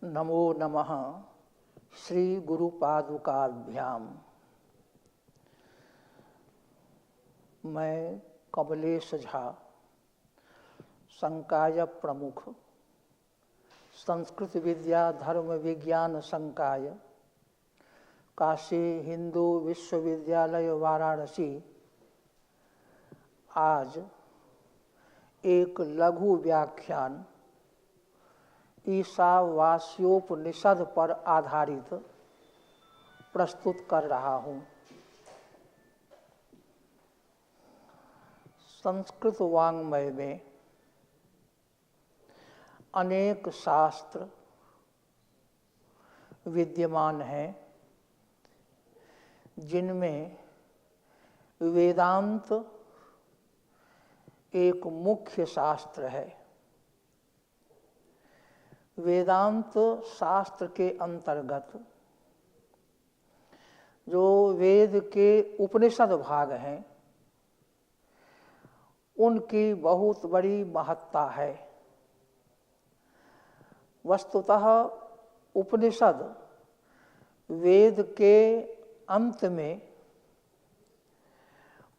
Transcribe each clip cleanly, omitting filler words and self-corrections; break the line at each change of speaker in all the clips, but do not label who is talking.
नमो नमः श्री गुरुपादुकाभ्याम। मैं कमलेश झा, संकाय प्रमुख, संस्कृत विद्या धर्म विज्ञान संकाय, काशी हिंदू विश्वविद्यालय वाराणसी, आज एक लघु व्याख्यान ईशावास्योपनिषद पर आधारित प्रस्तुत कर रहा हूँ। संस्कृत वाङ्मय में अनेक शास्त्र विद्यमान हैं, जिनमें वेदांत एक मुख्य शास्त्र है। वेदांत शास्त्र के अंतर्गत जो वेद के उपनिषद भाग हैं, उनकी बहुत बड़ी महत्ता है। वस्तुतः उपनिषद वेद के अंत में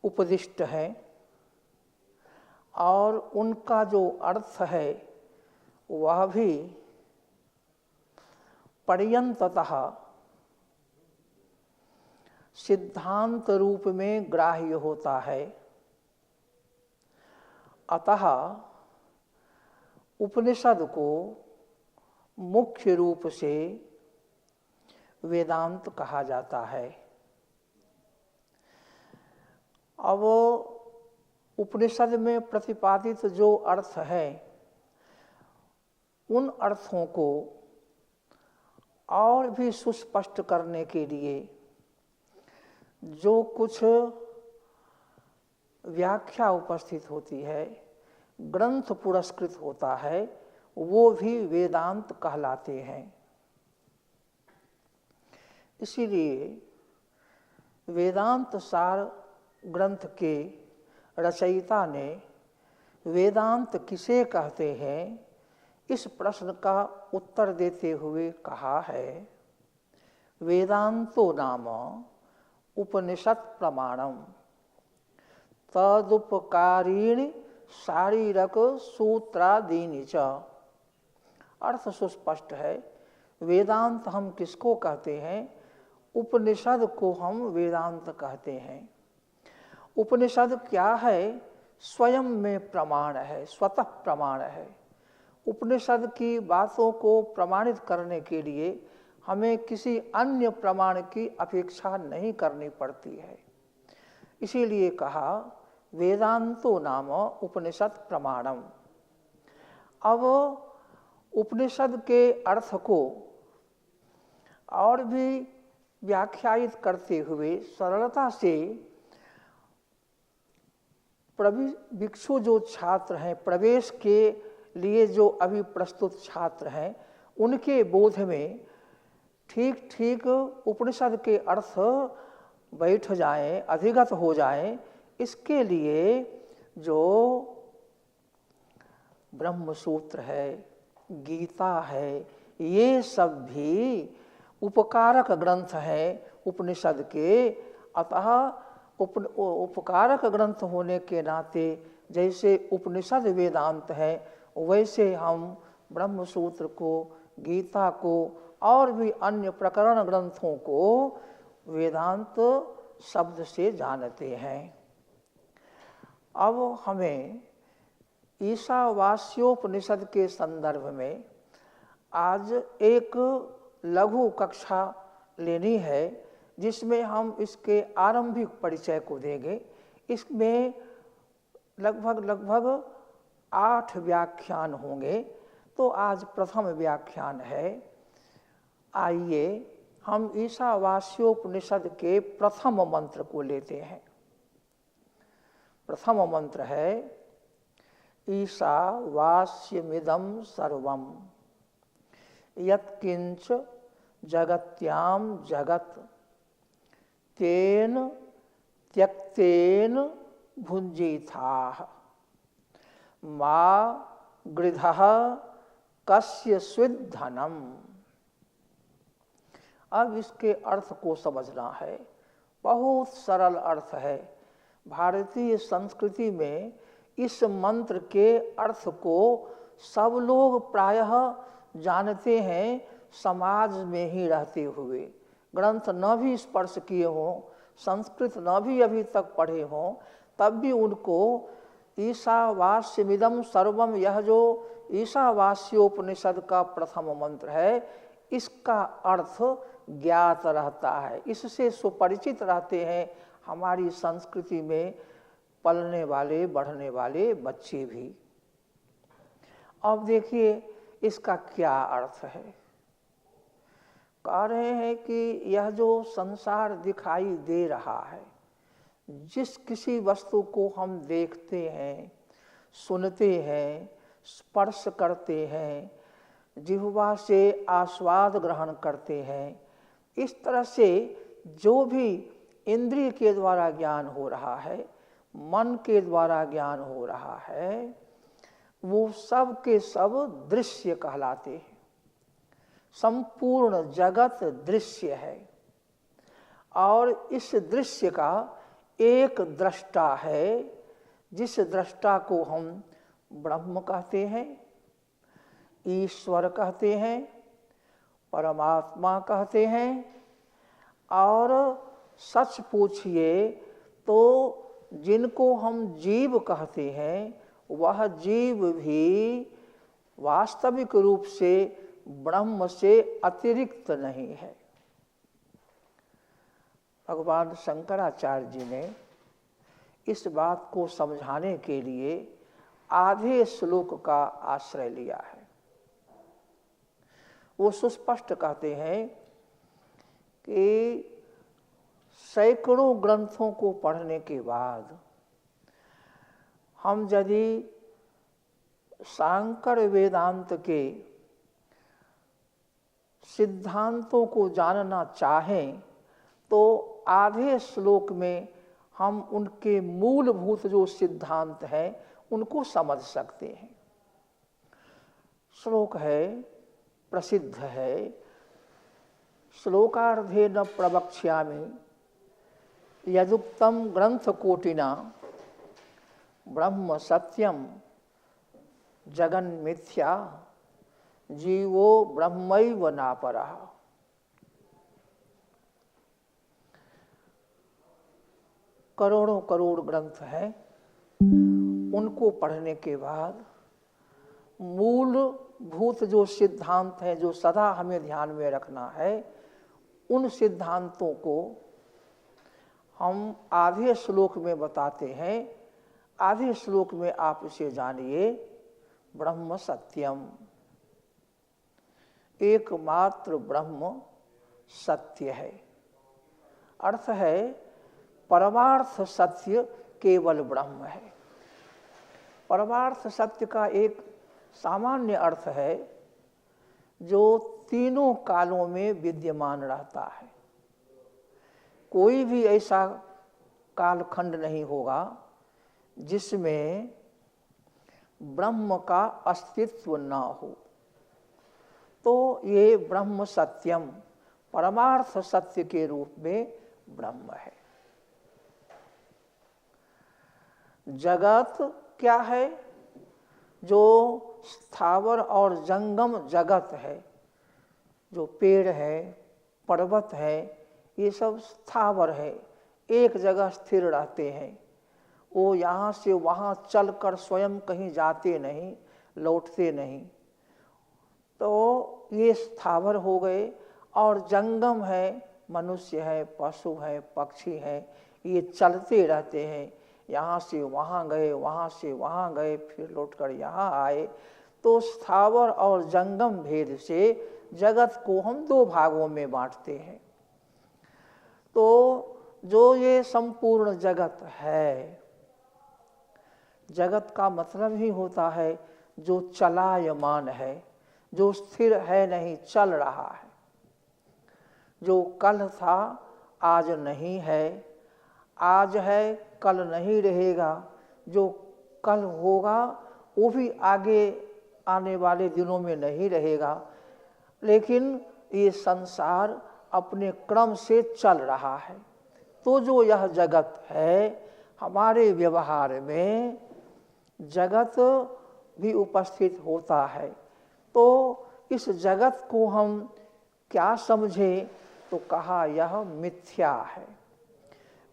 उपदिष्ट है और उनका जो अर्थ है वह भी पर्यंततः सिद्धांत रूप में ग्राह्य होता है। अतः उपनिषद को मुख्य रूप से वेदांत कहा जाता है। अब उपनिषद में प्रतिपादित जो अर्थ है, उन अर्थों को और भी सुस्पष्ट करने के लिए जो कुछ व्याख्या उपस्थित होती है, ग्रंथ पुरस्कृत होता है, वो भी वेदांत कहलाते हैं। इसीलिए वेदांत सार ग्रंथ के रचयिता ने वेदांत किसे कहते हैं, इस प्रश्न का उत्तर देते हुए कहा है, वेदांतो नाम उपनिषद प्रमाणम तदुपकारीणि शारीरक सूत्रादीनि च। अर्थ सुस्पष्ट है। वेदांत हम किसको कहते हैं? उपनिषद को हम वेदांत कहते हैं। उपनिषद क्या है? स्वयं में प्रमाण है, स्वतः प्रमाण है। उपनिषद की बातों को प्रमाणित करने के लिए हमें किसी अन्य प्रमाण की अपेक्षा नहीं करनी पड़ती है। इसीलिए कहा वेदांतो नाम उपनिषद प्रमाणम। अब उपनिषद के अर्थ को और भी व्याख्यायित करते हुए सरलता से भिक्षु जो छात्र हैं, प्रवेश के लिए जो अभी प्रस्तुत छात्र हैं, उनके बोध में ठीक ठीक उपनिषद के अर्थ बैठ जाएं, अधिगत हो जाएं, इसके लिए जो ब्रह्मसूत्र है, गीता है, ये सब भी उपकारक ग्रंथ हैं उपनिषद के। अतः उपकारक ग्रंथ होने के नाते जैसे उपनिषद वेदांत है, वैसे हम ब्रह्मसूत्र को, गीता को और भी अन्य प्रकरण ग्रंथों को वेदांत शब्द से जानते हैं। अब हमें ईशावास्योपनिषद के संदर्भ में आज एक लघु कक्षा लेनी है, जिसमें हम इसके आरंभिक परिचय को देंगे। इसमें लगभग 8 व्याख्यान होंगे। तो आज प्रथम व्याख्यान है। आइए हम ईशावास्योपनिषद के प्रथम मंत्र को लेते हैं। प्रथम मंत्र है ईशावास्यमिदं सर्वं यत्किंच जगत्याम जगत तेन त्यक्तेन भुंजीथाः मा गृधः कस्य स्विद्धनम्। अब इसके अर्थ को समझना है। बहुत सरल अर्थ है। भारतीय संस्कृति में इस मंत्र के अर्थ को सब लोग प्रायः जानते हैं, समाज में ही रहते हुए। ग्रंथ न भी स्पर्श किए हों, संस्कृत न भी अभी तक पढ़े हों, तब भी उनको ईशावास्यमिदं सर्वम, यह जो ईशावास्योपनिषद का प्रथम मंत्र है, इसका अर्थ ज्ञात रहता है, इससे सुपरिचित रहते हैं हमारी संस्कृति में पलने वाले बढ़ने वाले बच्चे भी। अब देखिए इसका क्या अर्थ है। कह रहे हैं कि यह जो संसार दिखाई दे रहा है, जिस किसी वस्तु को हम देखते हैं, सुनते हैं, स्पर्श करते हैं, जिह्वा से आस्वाद ग्रहण करते हैं, इस तरह से जो भी इंद्रिय के द्वारा ज्ञान हो रहा है, मन के द्वारा ज्ञान हो रहा है, वो सब के सब दृश्य कहलाते हैं। संपूर्ण जगत दृश्य है और इस दृश्य का एक दृष्टा है, जिस दृष्टा को हम ब्रह्म कहते हैं, ईश्वर कहते हैं, परमात्मा कहते हैं। और सच पूछिए तो जिनको हम जीव कहते हैं, वह जीव भी वास्तविक रूप से ब्रह्म से अतिरिक्त नहीं है। भगवान शंकराचार्य जी ने इस बात को समझाने के लिए आधे श्लोक का आश्रय लिया है। वो सुस्पष्ट कहते हैं कि सैकड़ों ग्रंथों को पढ़ने के बाद हम यदि शांकर वेदांत के सिद्धांतों को जानना चाहें तो आधे श्लोक में हम उनके मूलभूत जो सिद्धांत हैं उनको समझ सकते हैं। श्लोक है, प्रसिद्ध है, श्लोकार्धे न प्रवक्ष्यामि यदुक्तम ग्रंथ कोटिना ब्रह्म सत्यम जगन मिथ्या जीवो ब्रह्मैव नापरः। करोड़ों करोड़ ग्रंथ हैं, उनको पढ़ने के बाद मूलभूत जो सिद्धांत हैं, जो सदा हमें ध्यान में रखना है, उन सिद्धांतों को हम आधे श्लोक में बताते हैं। आधे श्लोक में आप इसे जानिए। ब्रह्म सत्यम, एकमात्र ब्रह्म सत्य है। अर्थ है परमार्थ सत्य केवल ब्रह्म है। परमार्थ सत्य का एक सामान्य अर्थ है जो तीनों कालों में विद्यमान रहता है। कोई भी ऐसा कालखंड नहीं होगा जिसमें ब्रह्म का अस्तित्व न हो। तो ये ब्रह्म सत्यम, परमार्थ सत्य के रूप में ब्रह्म है। जगत क्या है? जो स्थावर और जंगम जगत है, जो पेड़ है, पर्वत है, ये सब स्थावर है, एक जगह स्थिर रहते हैं। वो यहाँ से वहाँ चलकर स्वयं कहीं जाते नहीं, लौटते नहीं। तो ये स्थावर हो गए। और जंगम है, मनुष्य है, पशु है, पक्षी है, ये चलते रहते हैं। यहाँ से वहाँ गए, वहाँ से वहाँ गए, फिर लौटकर यहाँ आए। तो स्थावर और जंगम भेद से जगत को हम दो भागों में बांटते हैं। तो जो ये संपूर्ण जगत है, जगत का मतलब ही होता है जो चलायमान है, जो स्थिर है नहीं, चल रहा है। जो कल था आज नहीं है, आज है कल नहीं रहेगा। जो कल होगा वो भी आगे आने वाले दिनों में नहीं रहेगा। लेकिन ये संसार अपने क्रम से चल रहा है। तो जो यह जगत है, हमारे व्यवहार में जगत भी उपस्थित होता है। तो इस जगत को हम क्या समझें, तो कहा यह मिथ्या है।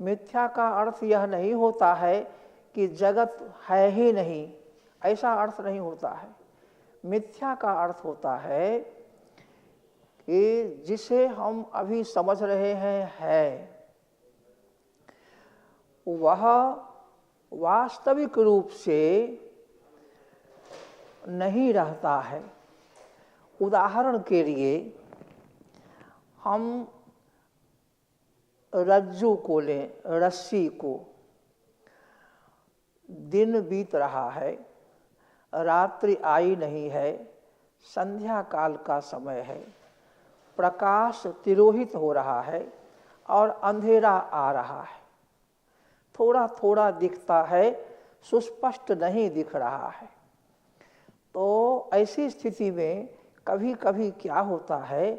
मिथ्या का अर्थ यह नहीं होता है कि जगत है ही नहीं, ऐसा अर्थ नहीं होता है। मिथ्या का अर्थ होता है कि जिसे हम अभी समझ रहे हैं है, वह वास्तविक रूप से नहीं रहता है। उदाहरण के लिए हम रज्जू को लें, रस्सी को। दिन बीत रहा है, रात्रि आई नहीं है, संध्या काल का समय है, प्रकाश तिरोहित हो रहा है और अंधेरा आ रहा है। थोड़ा थोड़ा दिखता है, सुस्पष्ट नहीं दिख रहा है। तो ऐसी स्थिति में कभी कभी क्या होता है,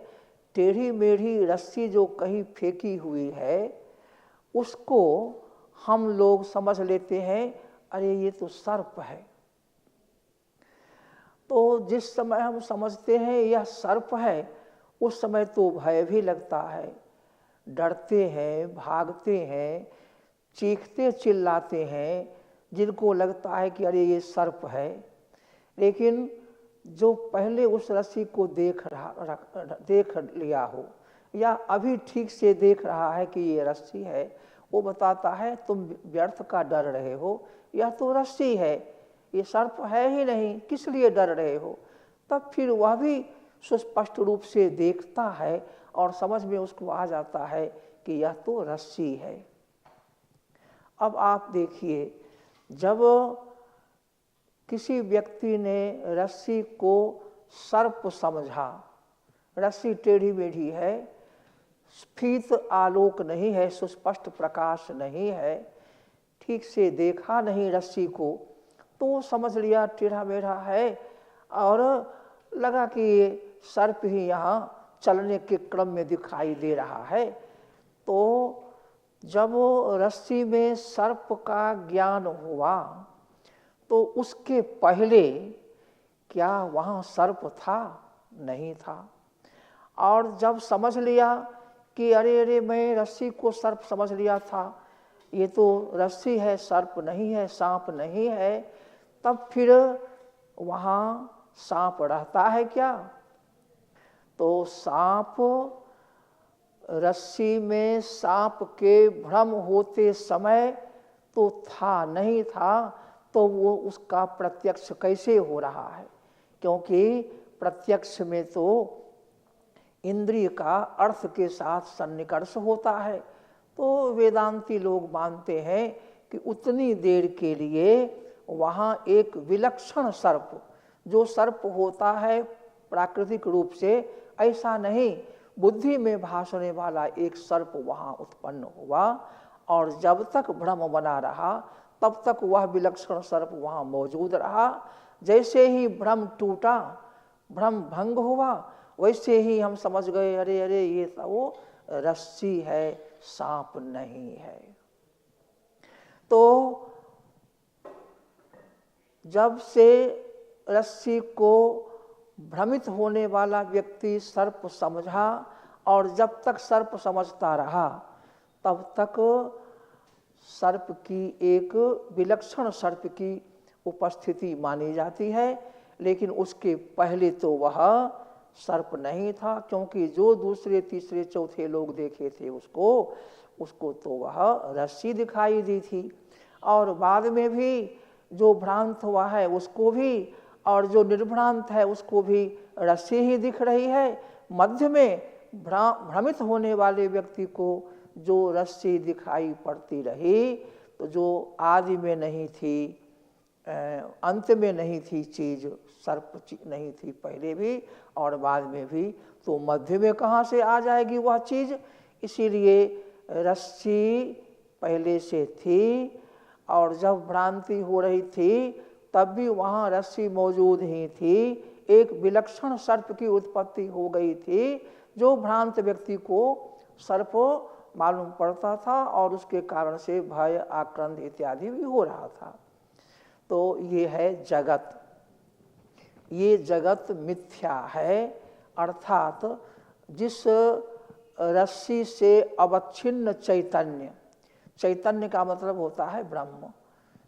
टेढ़ी मेढ़ी रस्सी जो कहीं फेंकी हुई है, उसको हम लोग समझ लेते हैं, अरे ये तो सर्प है। तो जिस समय हम समझते हैं यह सर्प है, उस समय तो भय भी लगता है, डरते हैं, भागते हैं, चीखते चिल्लाते हैं, जिनको लगता है कि अरे ये सर्प है। लेकिन जो पहले उस रस्सी को देख लिया हो, या अभी ठीक से देख रहा है कि ये रस्सी है, वो बताता है तुम व्यर्थ का डर रहे हो, यह तो रस्सी है, ये सर्प है ही नहीं, किस लिए डर रहे हो। तब फिर वह भी सुस्पष्ट रूप से देखता है और समझ में उसको आ जाता है कि यह तो रस्सी है। अब आप देखिए, जब किसी व्यक्ति ने रस्सी को सर्प समझा, रस्सी टेढ़ी मेढ़ी है, स्फीत आलोक नहीं है, सुस्पष्ट प्रकाश नहीं है, ठीक से देखा नहीं रस्सी को, तो समझ लिया टेढ़ा मेढ़ा है और लगा कि ये सर्प ही यहाँ चलने के क्रम में दिखाई दे रहा है। तो जब रस्सी में सर्प का ज्ञान हुआ, तो उसके पहले क्या वहाँ सर्प था? नहीं था। और जब समझ लिया कि अरे अरे मैं रस्सी को सर्प समझ लिया था, ये तो रस्सी है, सर्प नहीं है, सांप नहीं है, तब फिर वहाँ सांप रहता है क्या? तो सांप, रस्सी में सांप के भ्रम होते समय तो था नहीं था, तो वो उसका प्रत्यक्ष कैसे हो रहा है? क्योंकि प्रत्यक्ष में तो इंद्रिय का अर्थ के साथ सन्निकर्ष होता है। तो वेदांती लोग मानते हैं कि उतनी देर के लिए वहाँ एक विलक्षण सर्प, जो सर्प होता है प्राकृतिक रूप से, ऐसा नहीं, बुद्धि में भासने वाला एक सर्प वहाँ उत्पन्न हुआ, और जब तक भ्रम बना रहा तब तक वह विलक्षण सर्प वहाँ मौजूद रहा। जैसे ही भ्रम टूटा, भ्रम भंग हुआ, वैसे ही हम समझ गए अरे अरे ये तो वो रस्सी है, सांप नहीं है। तो जब से रस्सी को भ्रमित होने वाला व्यक्ति सर्प समझा, और जब तक सर्प समझता रहा तब तक सर्प की एक विलक्षण सर्प की उपस्थिति मानी जाती है। लेकिन उसके पहले तो वह सर्प नहीं था, क्योंकि जो दूसरे तीसरे चौथे लोग देखे थे उसको तो वह रस्सी दिखाई दी थी। और बाद में भी जो भ्रांत हुआ है उसको भी, और जो निर्भ्रांत है उसको भी रस्सी ही दिख रही है। मध्य में भ्रमित होने वाले व्यक्ति को जो रस्सी दिखाई पड़ती रही, तो जो आदि में नहीं थी, अंत में नहीं थी चीज, सर्प नहीं थी पहले भी और बाद में भी, तो मध्य में कहाँ से आ जाएगी वह चीज? इसीलिए रस्सी पहले से थी, और जब भ्रांति हो रही थी तब भी वहाँ रस्सी मौजूद ही थी। एक विलक्षण सर्प की उत्पत्ति हो गई थी, जो भ्रांत व्यक्ति को सर्प मालूम पड़ता था और उसके कारण से भय, आक्रांत इत्यादि भी हो रहा था। तो ये है जगत, ये जगत मिथ्या है, अर्थात जिस रस्सी से अवच्छिन्न चैतन्य, चैतन्य का मतलब होता है ब्रह्म,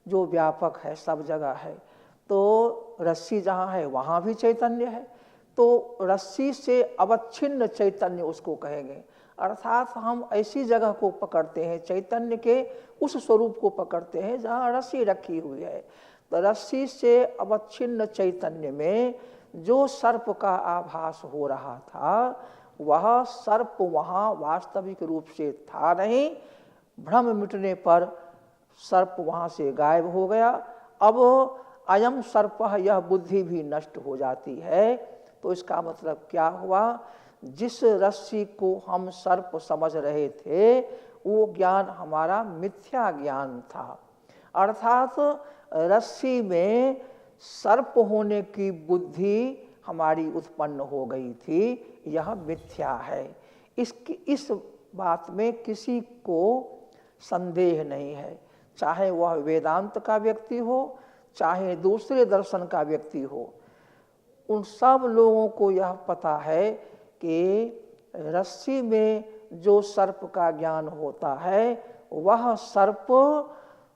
जो व्यापक है, सब जगह है। तो रस्सी जहाँ है वहाँ भी चैतन्य है, तो रस्सी से अवच्छिन्न चैतन्य उसको कहेंगे। अर्थात हम ऐसी जगह को पकड़ते हैं, चैतन्य के उस स्वरूप को पकड़ते हैं जहाँ रस्सी रखी हुई है। तो रस्सी से अवच्छिन्न चैतन्य में जो सर्प का आभास हो रहा था, वह सर्प वहाँ वास्तविक रूप से था नहीं। भ्रम मिटने पर सर्प वहाँ से गायब हो गया। अब अयम सर्प, यह बुद्धि भी नष्ट हो जाती है। तो इसका मतलब क्या हुआ, जिस रस्सी को हम सर्प समझ रहे थे वो ज्ञान हमारा मिथ्या ज्ञान था। अर्थात रस्सी में सर्प होने की बुद्धि हमारी उत्पन्न हो गई थी, यह मिथ्या है। इस बात में किसी को संदेह नहीं है, चाहे वह वेदांत का व्यक्ति हो, चाहे दूसरे दर्शन का व्यक्ति हो। उन सब लोगों को यह पता है कि रस्सी में जो सर्प का ज्ञान होता है, वह सर्प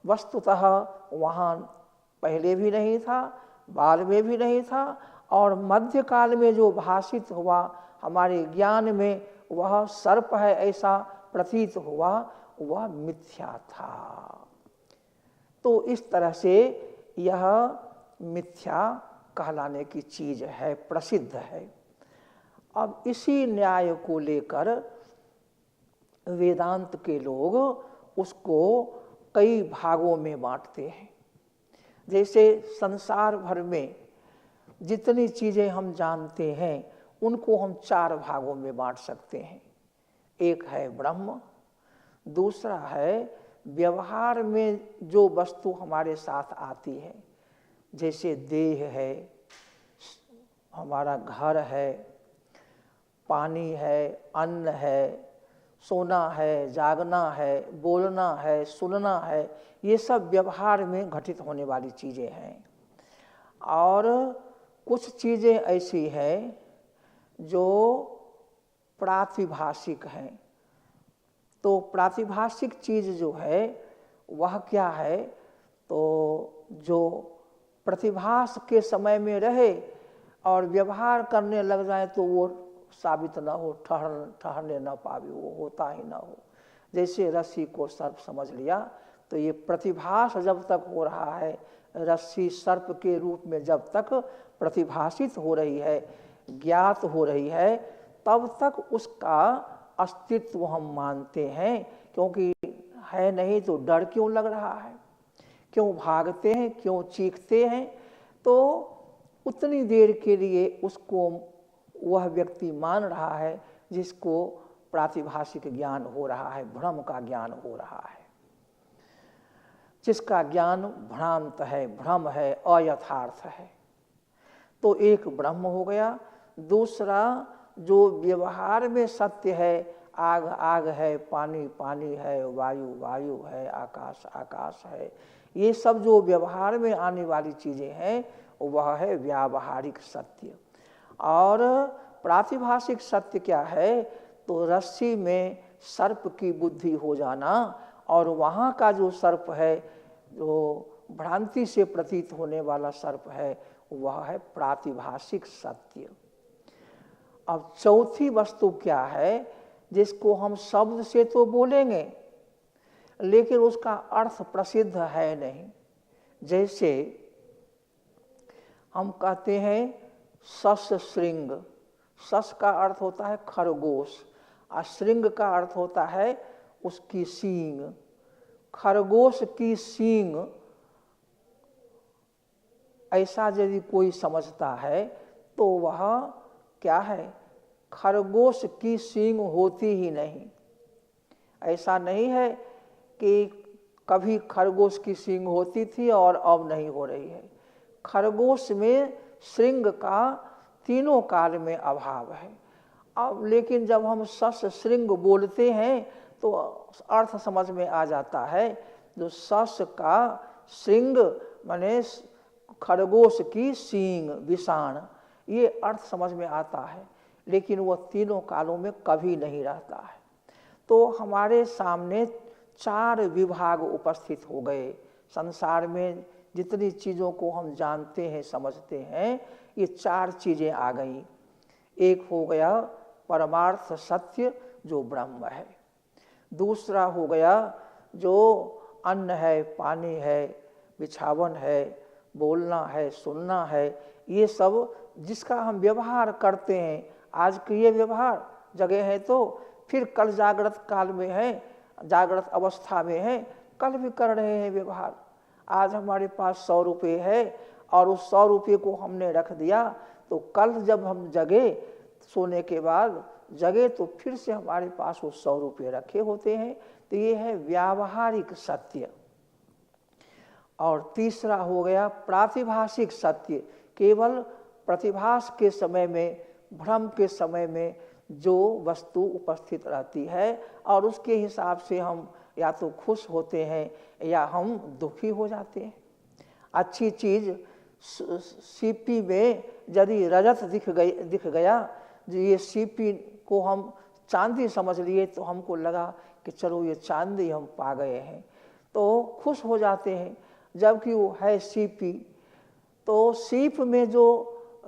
वस्तुतः वहाँ पहले भी नहीं था, बाद में भी नहीं था, और मध्यकाल में जो भाषित हुआ हमारे ज्ञान में, वह सर्प है ऐसा प्रतीत हुआ, वह मिथ्या था। तो इस तरह से यह मिथ्या कहलाने की चीज है, प्रसिद्ध है। अब इसी न्याय को लेकर वेदांत के लोग उसको कई भागों में बांटते हैं। जैसे संसार भर में जितनी चीज़ें हम जानते हैं उनको हम 4 भागों में बांट सकते हैं। एक है ब्रह्म, दूसरा है व्यवहार में जो वस्तु हमारे साथ आती है, जैसे देह है, हमारा घर है, पानी है, अन्न है, सोना है, जागना है, बोलना है, सुनना है, ये सब व्यवहार में घटित होने वाली चीज़ें हैं। और कुछ चीज़ें ऐसी हैं जो प्रातिभाषिक हैं। तो प्रातिभाषिक चीज़ जो है वह क्या है, तो जो प्रतिभास के समय में रहे और व्यवहार करने लग जाए तो वो साबित न हो, ठहरने न पावे, वो होता ही न हो। जैसे रस्सी को सर्प समझ लिया, तो ये प्रतिभास जब तक हो रहा है, रस्सी सर्प के रूप में जब तक प्रतिभाषित हो रही है, ज्ञात हो रही है, तब तक उसका अस्तित्व हम मानते हैं। क्योंकि है नहीं तो डर क्यों लग रहा है, क्यों भागते हैं, क्यों चीखते हैं। तो उतनी देर के लिए उसको वह व्यक्ति मान रहा है जिसको प्रातिभाषिक ज्ञान हो रहा है, भ्रम का ज्ञान हो रहा है, जिसका ज्ञान भ्रांत है, भ्रम है, अयथार्थ है। तो एक ब्रह्म हो गया। दूसरा जो व्यवहार में सत्य है, आग आग है, पानी पानी है, वायु वायु है, आकाश आकाश है, ये सब जो व्यवहार में आने वाली चीज़ें हैं वह है व्यावहारिक सत्य। और प्रातिभाषिक सत्य क्या है, तो रस्सी में सर्प की बुद्धि हो जाना, और वहाँ का जो सर्प है, जो भ्रांति से प्रतीत होने वाला सर्प है, वह है प्रातिभाषिक सत्य। अब चौथी वस्तु क्या है, जिसको हम शब्द से तो बोलेंगे लेकिन उसका अर्थ प्रसिद्ध है नहीं। जैसे हम कहते हैं सस श्रृंग, सस का अर्थ होता है खरगोश, और श्रृंग का अर्थ होता है उसकी सींग। खरगोश की सींग ऐसा यदि कोई समझता है तो वह क्या है, खरगोश की सींग होती ही नहीं। ऐसा नहीं है कि कभी खरगोश की सींग होती थी और अब नहीं हो रही है। खरगोश में श्रृंग का तीनों काल में अभाव है। अब लेकिन जब हम सस श्रृंग बोलते हैं तो अर्थ समझ में आ जाता है। जो सस का श्रृंग माने खरगोश की सींग विषाण, ये अर्थ समझ में आता है, लेकिन वह तीनों कालों में कभी नहीं रहता है। तो हमारे सामने चार विभाग उपस्थित हो गए। संसार में जितनी चीज़ों को हम जानते हैं समझते हैं, ये चार चीज़ें आ गई। एक हो गया परमार्थ सत्य जो ब्रह्म है, दूसरा हो गया जो अन्न है, पानी है, बिछावन है, बोलना है, सुनना है, ये सब जिसका हम व्यवहार करते हैं। आज के ये व्यवहार जगह है तो फिर कल जागृत काल में है, जागृत अवस्था में है, कल भी कर रहे हैं व्यवहार। आज हमारे पास 100 रुपये है और उस 100 रुपये को हमने रख दिया, तो कल जब हम जगे, सोने के बाद जगे, तो फिर से हमारे पास वो 100 रुपये रखे होते हैं। तो ये है व्यावहारिक सत्य। और तीसरा हो गया प्रातिभाषिक सत्य, केवल प्रतिभास के समय में, भ्रम के समय में जो वस्तु उपस्थित रहती है और उसके हिसाब से हम या तो खुश होते हैं या हम दुखी हो जाते हैं। अच्छी चीज़ सीपी में यदि रजत दिख गया, जो ये सीपी को हम चांदी समझ लिए, तो हमको लगा कि चलो ये चांदी हम पा गए हैं, तो खुश हो जाते हैं। जबकि वो है सीपी। तो सीप में जो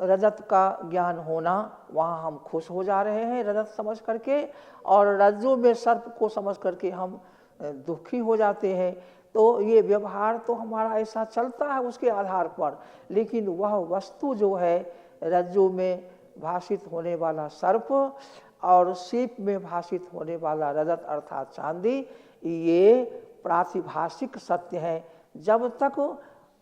रजत का ज्ञान होना, वहाँ हम खुश हो जा रहे हैं रजत समझ करके, और रज्जु में सर्प को समझ करके हम दुखी हो जाते हैं। तो ये व्यवहार तो हमारा ऐसा चलता है उसके आधार पर, लेकिन वह वस्तु जो है रज्जु में भाषित होने वाला सर्प और सीप में भाषित होने वाला रजत अर्थात चांदी, ये प्रातिभाषिक सत्य है। जब तक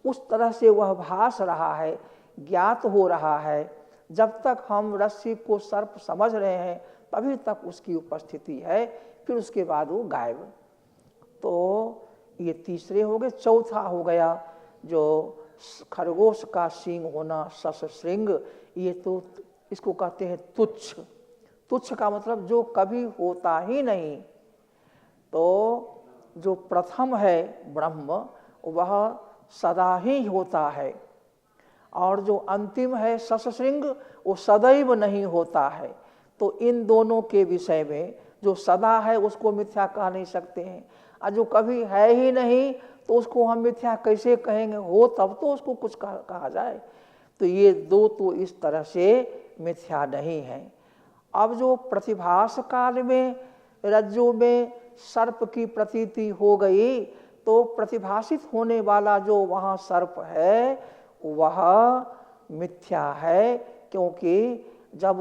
उस तरह से वह भास रहा है, ज्ञात हो रहा है, जब तक हम रस्सी को सर्प समझ रहे हैं, तभी तक उसकी उपस्थिति है, फिर उसके बाद वो गायब। तो ये तीसरे हो गए। चौथा हो गया जो खरगोश का सींग होना, सस श्रृंग, ये तो इसको कहते हैं तुच्छ। तुच्छ का मतलब जो कभी होता ही नहीं। तो जो प्रथम है ब्रह्म, वह सदा ही होता है, और जो अंतिम है ससश्रृंग, वो सदैव नहीं होता है। तो इन दोनों के विषय में जो सदा है उसको मिथ्या कह नहीं सकते हैं, और जो कभी है ही नहीं तो उसको हम मिथ्या कैसे कहेंगे? हो तब तो उसको कुछ कहा जाए। तो ये दो तो इस तरह से मिथ्या नहीं है। अब जो प्रतिभास काल में रज्जु में सर्प की प्रतीति हो गई, तो प्रतिभाषित होने वाला जो वहाँ सर्प है वह मिथ्या है, क्योंकि जब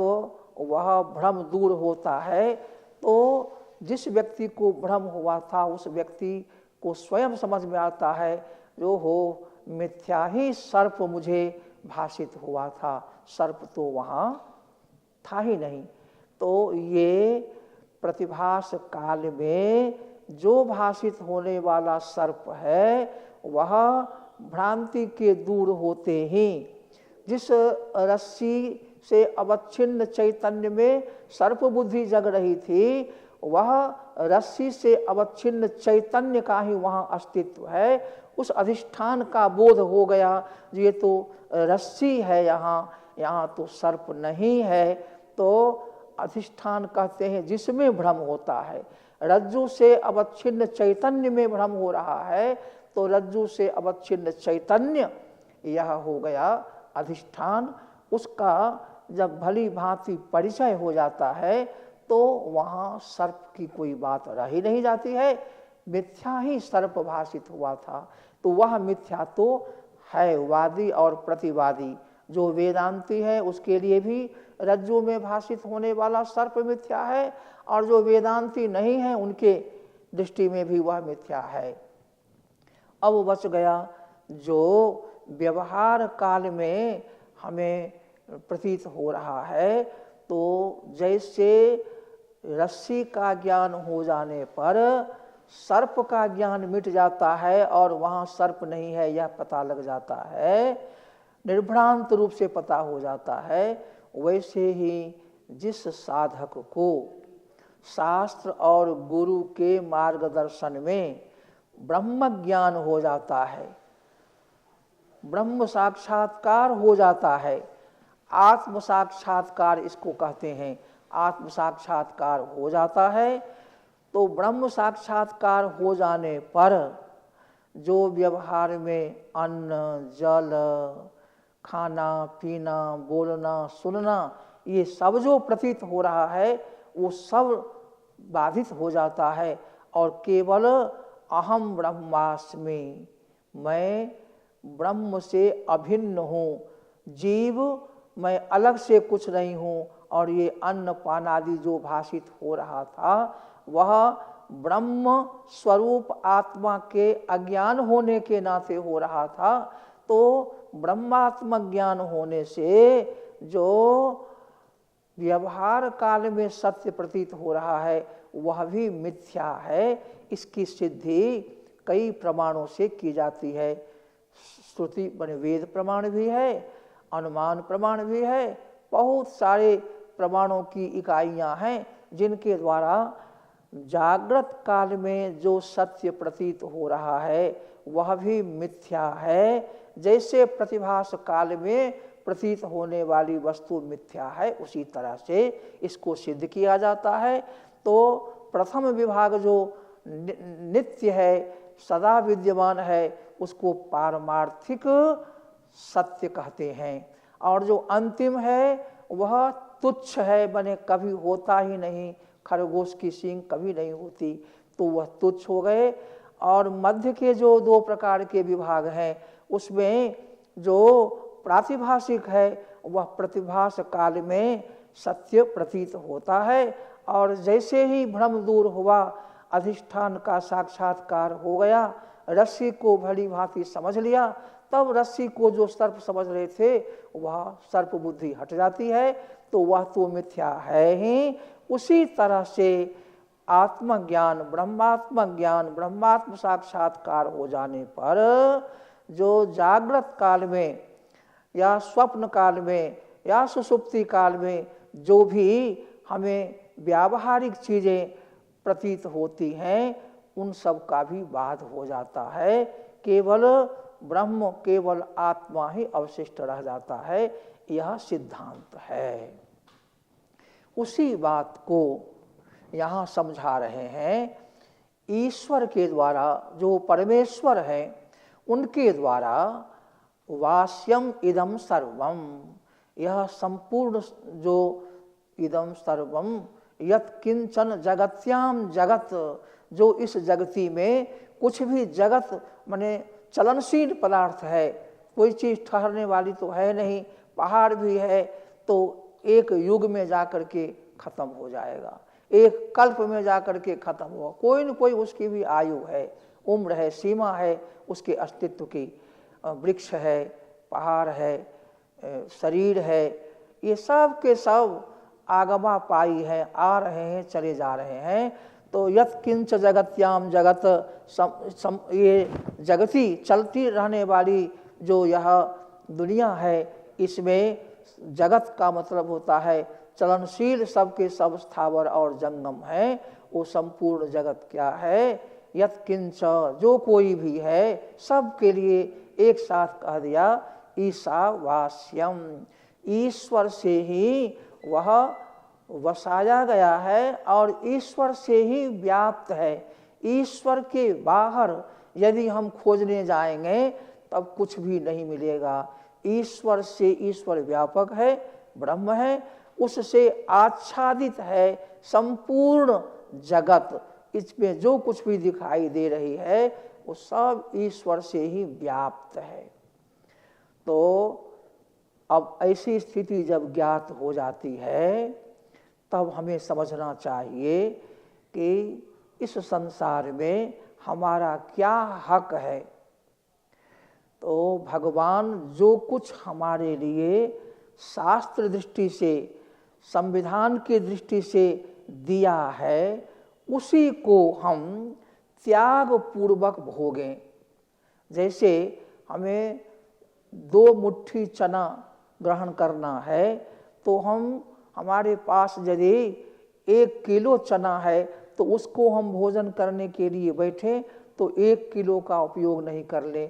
वह भ्रम दूर होता है तो जिस व्यक्ति को भ्रम हुआ था उस व्यक्ति को स्वयं समझ में आता है, जो हो मिथ्या ही सर्प मुझे भाषित हुआ था, सर्प तो वहाँ था ही नहीं। तो ये प्रतिभास काल में जो भाषित होने वाला सर्प है, वह भ्रांति के दूर होते ही, जिस रस्सी से अवच्छिन्न चैतन्य में सर्प बुद्धि जग रही थी, वह रस्सी से अवच्छिन्न चैतन्य का ही वहाँ अस्तित्व है। उस अधिष्ठान का बोध हो गया, ये तो रस्सी है, यहाँ तो सर्प नहीं है। तो अधिष्ठान कहते हैं जिसमें भ्रम होता है। रज्जु से अवच्छिन्न चैतन्य में भ्रम हो रहा है, तो रज्जु से अवच्छिन्न चैतन्य यह हो गया अधिष्ठान। उसका जब भली भांति परिचय हो जाता है तो वहाँ सर्प की कोई बात रह ही नहीं जाती है, मिथ्या ही सर्प भाषित हुआ था। तो वह मिथ्या तो है। वादी और प्रतिवादी जो वेदांती है उसके लिए भी रज्जु में भाषित होने वाला सर्प मिथ्या है, और जो वेदांती नहीं है उनके दृष्टि में भी वह मिथ्या है। अब बच गया जो व्यवहार काल में हमें प्रतीत हो रहा है। तो जैसे रस्सी का ज्ञान हो जाने पर सर्प का ज्ञान मिट जाता है और वहाँ सर्प नहीं है यह पता लग जाता है, निर्भ्रांत रूप से पता हो जाता है, वैसे ही जिस साधक को शास्त्र और गुरु के मार्गदर्शन में ब्रह्म ज्ञान हो जाता है, ब्रह्म साक्षात्कार हो जाता है, आत्म साक्षात्कार इसको कहते हैं, आत्म साक्षात्कार हो जाता है, तो ब्रह्म साक्षात्कार हो जाने पर जो व्यवहार में अन्न, जल, खाना पीना, बोलना, सुनना, ये सब जो प्रतीत हो रहा है वो सब बाधित हो जाता है और केवल अहम ब्रह्मास्मि, मैं ब्रह्म से अभिन्न हूँ, जीव मैं अलग से कुछ नहीं हूँ, और ये अन्न पान आदि जो भाषित हो रहा था वह ब्रह्म स्वरूप आत्मा के अज्ञान होने के नाते हो रहा था। तो ब्रह्मात्म ज्ञान होने से जो व्यवहार काल में सत्य प्रतीत हो रहा है वह भी मिथ्या है। इसकी सिद्धि कई प्रमाणों से की जाती है। श्रुति बने वेद प्रमाण भी है, अनुमान प्रमाण भी है, बहुत सारे प्रमाणों की इकाइयां हैं जिनके द्वारा जागृत काल में जो सत्य प्रतीत हो रहा है वह भी मिथ्या है। जैसे प्रतिभास काल में प्रतीत होने वाली वस्तु मिथ्या है, उसी तरह से इसको सिद्ध किया जाता है। तो प्रथम विभाग जो नित्य है, सदा विद्यमान है, उसको पारमार्थिक सत्य कहते हैं, और जो अंतिम है वह तुच्छ है, बने कभी होता ही नहीं, खरगोश की सींग कभी नहीं होती, तो वह तुच्छ हो गए। और मध्य के जो दो प्रकार के विभाग हैं उसमें जो प्रातिभाषिक है वह प्रतिभास काल में सत्य प्रतीत होता है, और जैसे ही भ्रम दूर हुआ, अधिष्ठान का साक्षात्कार हो गया, रस्सी को भली भांति समझ लिया, तब रस्सी को जो सर्प समझ रहे थे वह सर्प बुद्धि हट जाती है, तो वह तो मिथ्या है ही। उसी तरह से आत्मज्ञान, ब्रह्मात्म साक्षात्कार हो जाने पर जो जागृत काल में या स्वप्न काल में या सुषुप्ति काल में जो भी हमें व्यावहारिक चीज़ें प्रतीत होती हैं उन सब का भी बाध हो जाता है। केवल ब्रह्म, केवल आत्मा ही अवशिष्ट रह जाता है, यह सिद्धांत है। उसी बात को यहाँ समझा रहे हैं। ईश्वर के द्वारा, जो परमेश्वर है, उनके द्वारा वास्यम इदम सर्वम, यह संपूर्ण जो इदम सर्वम यत् किंचन जगत्याम जगत, जो इस जगती में कुछ भी जगत माने चलनशील पदार्थ है, कोई चीज़ ठहरने वाली तो है नहीं, पहाड़ भी है तो एक युग में जाकर के खत्म हो जाएगा, एक कल्प में जाकर के खत्म हुआ, कोई न कोई उसकी भी आयु है, उम्र है, सीमा है उसके अस्तित्व की। वृक्ष है, पहाड़ है, शरीर है, ये सब के सब आगमा पाई है, आ रहे हैं, चले जा रहे हैं। तो यत् किंच जगत्याम जगत, ये जगती चलती रहने वाली जो यह दुनिया है, इसमें जगत का मतलब होता है चलनशील, सबके सब स्थावर और जंगम है, वो संपूर्ण जगत क्या है? यत् किंच, जो कोई भी है, सब के लिए एक साथ कह दिया ईशावास्यम, ईश्वर से ही वह वसाया गया है और ईश्वर से ही व्याप्त है। ईश्वर के बाहर यदि हम खोजने जाएंगे तब कुछ भी नहीं मिलेगा। ईश्वर से ईश्वर व्यापक है, ब्रह्म है, उससे आच्छादित है संपूर्ण जगत। इसमें जो कुछ भी दिखाई दे रही है वो सब ईश्वर से ही व्याप्त है। तो अब ऐसी स्थिति जब ज्ञात हो जाती है तब हमें समझना चाहिए कि इस संसार में हमारा क्या हक है। तो भगवान जो कुछ हमारे लिए शास्त्र दृष्टि से, संविधान की दृष्टि से दिया है, उसी को हम त्याग पूर्वक भोगें। जैसे हमें 2 मुट्ठी चना ग्रहण करना है तो हमारे पास यदि 1 किलो चना है तो उसको हम भोजन करने के लिए बैठे तो 1 किलो का उपयोग नहीं कर ले,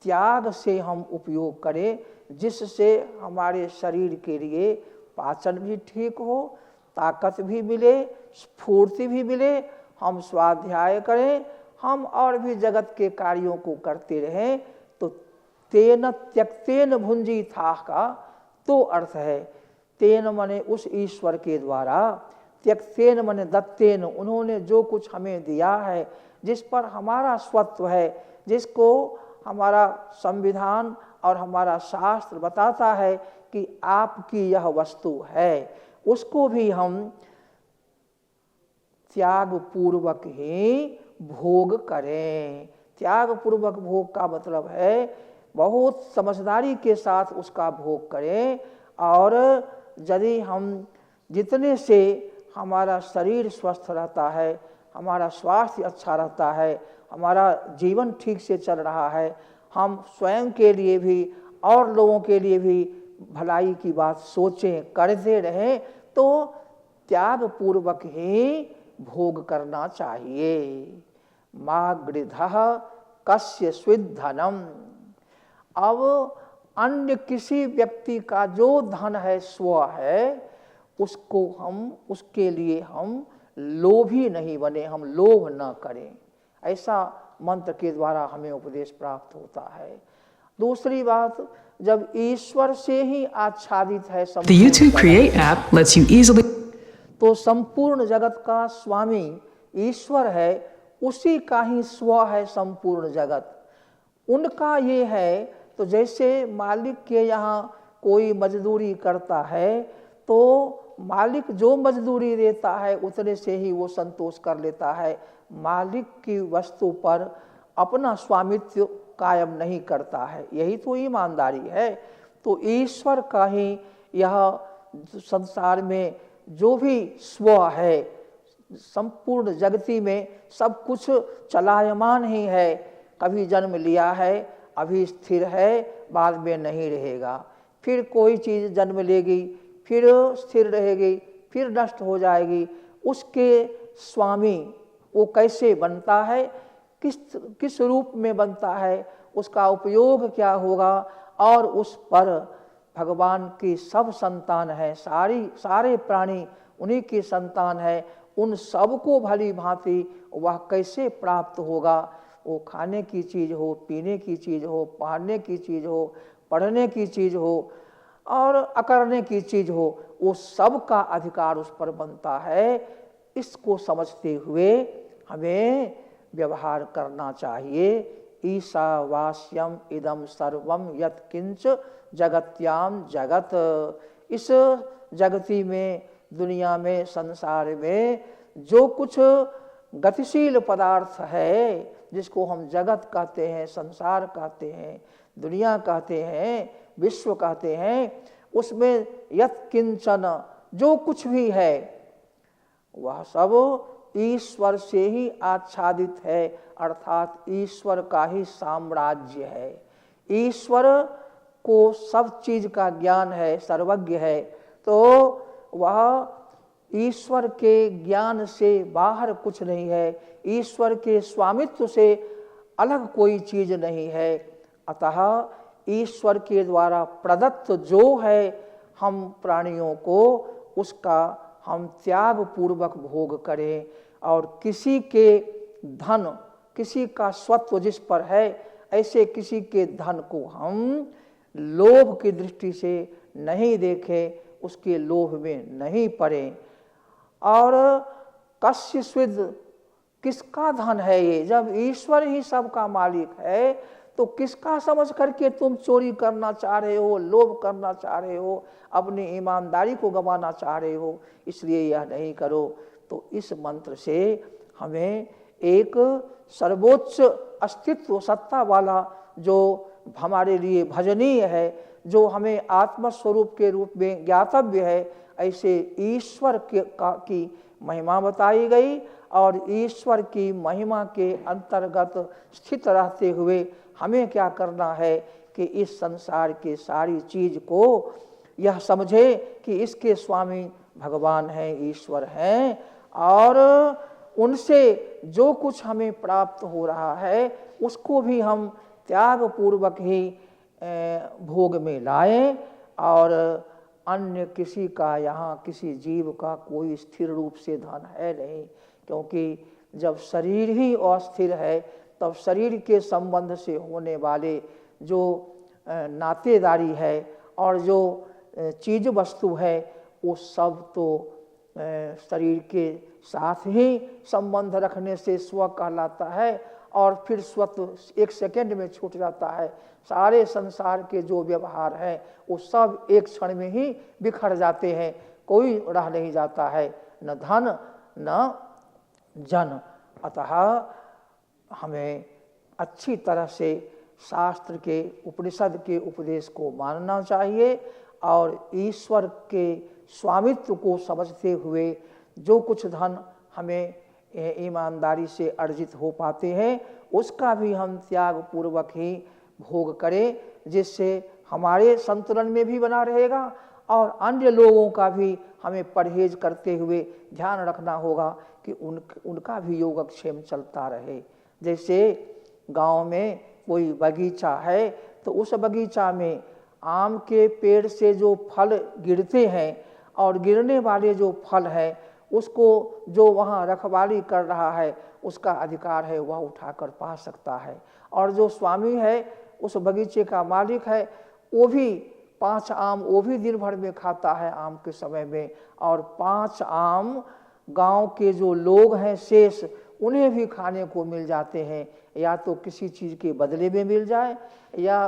त्याग से हम उपयोग करें, जिससे हमारे शरीर के लिए पाचन भी ठीक हो, ताकत भी मिले, स्फूर्ति भी मिले, हम स्वाध्याय करें, हम और भी जगत के कार्यों को करते रहें। तो तेन त्यक्तेन भुंजी था का तो अर्थ है, तेन मने उस ईश्वर के द्वारा, त्यक्तेन मने दत्तेन, उन्होंने जो कुछ हमें दिया है, जिस पर हमारा स्वत्व है, जिसको हमारा संविधान और हमारा शास्त्र बताता है कि आपकी यह वस्तु है, उसको भी हम त्याग पूर्वक ही भोग करें। त्याग पूर्वक भोग का मतलब है बहुत समझदारी के साथ उसका भोग करें। और यदि हम जितने से हमारा शरीर स्वस्थ रहता है, हमारा स्वास्थ्य अच्छा रहता है, हमारा जीवन ठीक से चल रहा है, हम स्वयं के लिए भी और लोगों के लिए भी भलाई की बात सोचें, करते रहें, तो त्याग पूर्वक ही भोग करना चाहिए। माँ गृधः कस्य स्विद्धनम। अब अन्य किसी व्यक्ति का जो धन है, स्व है, उसको हम, उसके लिए हम लोभी नहीं बने, हम लोभ न करें। ऐसा मंत्र के द्वारा हमें उपदेश प्राप्त होता है। दूसरी बात, जब ईश्वर से ही आच्छादित है
The YouTube Create app lets you easily
तो संपूर्ण जगत का स्वामी ईश्वर है, उसी का ही स्व है संपूर्ण जगत, उनका ये है। तो जैसे मालिक के यहाँ कोई मजदूरी करता है तो मालिक जो मजदूरी देता है उतने से ही वो संतोष कर लेता है, मालिक की वस्तु पर अपना स्वामित्व कायम नहीं करता है, यही तो ईमानदारी है। तो ईश्वर का ही यह संसार में जो भी स्व है, संपूर्ण जगती में सब कुछ चलायमान ही है, कभी जन्म लिया है, अभी स्थिर है, बाद में नहीं रहेगा, फिर कोई चीज़ जन्म लेगी, फिर स्थिर रहेगी, फिर नष्ट हो जाएगी। उसके स्वामी वो कैसे बनता है, किस रूप में बनता है, उसका उपयोग क्या होगा, और उस पर भगवान की सब संतान है, सारे प्राणी उन्हीं की संतान है, उन सबको भली भांति वह कैसे प्राप्त होगा। वो खाने की चीज़ हो, पीने की चीज़ हो, पहनने की चीज़ हो, पढ़ने की चीज़ हो और अकरने की चीज़ हो, वो सब का अधिकार उस पर बनता है। इसको समझते हुए हमें व्यवहार करना चाहिए। ईशावास्यम इदम सर्वम यत् किंच जगत्याम जगत। इस जगती में, दुनिया में, संसार में जो कुछ गतिशील पदार्थ है, जिसको हम जगत कहते हैं, संसार कहते हैं, दुनिया कहते हैं, विश्व कहते हैं, उसमें यत् किंचन जो कुछ भी है वह सब ईश्वर से ही आच्छादित है, अर्थात ईश्वर का ही साम्राज्य है। ईश्वर को सब चीज का ज्ञान है, सर्वज्ञ है, तो वह ईश्वर के ज्ञान से बाहर कुछ नहीं है, ईश्वर के स्वामित्व से अलग कोई चीज नहीं है। अतः ईश्वर के द्वारा प्रदत्त जो है हम प्राणियों को, उसका हम त्याग पूर्वक भोग करें। और किसी के धन, किसी का स्वत्व जिस पर है, ऐसे किसी के धन को हम लोभ की दृष्टि से नहीं देखें, उसके लोभ में नहीं पड़ें। और कस्य स्विद, किसका धन है ये, जब ईश्वर ही सबका मालिक है तो किसका समझ करके तुम चोरी करना चाह रहे हो, लोभ करना चाह रहे हो, अपनी ईमानदारी को गंवाना चाह रहे हो, इसलिए यह नहीं करो। तो इस मंत्र से हमें एक सर्वोच्च अस्तित्व सत्ता वाला जो हमारे लिए भजनीय है, जो हमें आत्मस्वरूप के रूप में ज्ञातव्य है, ऐसे ईश्वर की महिमा बताई गई। और ईश्वर की महिमा के अंतर्गत स्थित रहते हुए हमें क्या करना है कि इस संसार के सारी चीज को यह समझे कि इसके स्वामी भगवान हैं, ईश्वर हैं, और उनसे जो कुछ हमें प्राप्त हो रहा है उसको भी हम त्याग पूर्वक ही भोग में लाएं, और अन्य किसी का, यहाँ किसी जीव का कोई स्थिर रूप से धन है नहीं, क्योंकि जब शरीर ही अस्थिर है तब शरीर के संबंध से होने वाले जो नातेदारी है और जो चीज वस्तु है वो सब तो शरीर के साथ ही संबंध रखने से स्व कहलाता है, और फिर स्वतः एक सेकंड में छूट जाता है। सारे संसार के जो व्यवहार हैं वो सब एक क्षण में ही बिखर जाते हैं, कोई रह नहीं जाता है, न धन न जन। अतः हमें अच्छी तरह से शास्त्र के, उपनिषद के उपदेश को मानना चाहिए, और ईश्वर के स्वामित्व को समझते हुए जो कुछ धन हमें ईमानदारी से अर्जित हो पाते हैं उसका भी हम त्याग पूर्वक ही भोग करें, जिससे हमारे संतुलन में भी बना रहेगा, और अन्य लोगों का भी हमें परहेज करते हुए ध्यान रखना होगा कि उनका भी योगक्षेम चलता रहे। जैसे गांव में कोई बगीचा है तो उस बगीचा में आम के पेड़ से जो फल गिरते हैं और गिरने वाले जो फल है उसको जो वहाँ रखवाली कर रहा है उसका अधिकार है, वह उठाकर पा सकता है। और जो स्वामी है, उस बगीचे का मालिक है, वो भी 5 आम वो भी दिन भर में खाता है आम के समय में, और 5 आम गांव के जो लोग हैं शेष उन्हें भी खाने को मिल जाते हैं, या तो किसी चीज़ के बदले में मिल जाए, या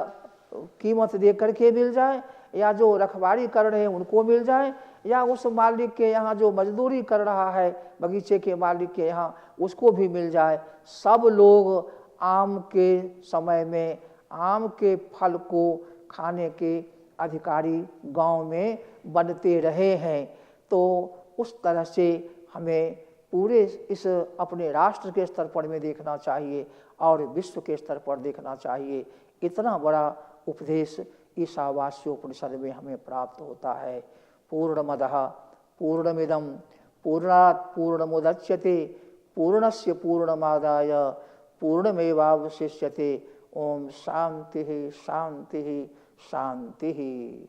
कीमत दे करके मिल जाए, या जो रखवाली कर रहे हैं उनको मिल जाए, या उस मालिक के यहाँ जो मजदूरी कर रहा है बगीचे के मालिक के यहाँ उसको भी मिल जाए। सब लोग आम के समय में आम के फल को खाने के अधिकारी गांव में बनते रहे हैं। तो उस तरह से हमें पूरे इस अपने राष्ट्र के स्तर पर में देखना चाहिए और विश्व के स्तर पर देखना चाहिए। इतना बड़ा उपदेश ईशावास्योपनिषद में हमें प्राप्त होता है। पूर्णमदः पूर्णमिदं पूर्णात् पूर्णमुदच्यते पूर्णस्य पूर्णमादाय पूर्णमेवावशिष्यते। ओम शांति शांति शांति।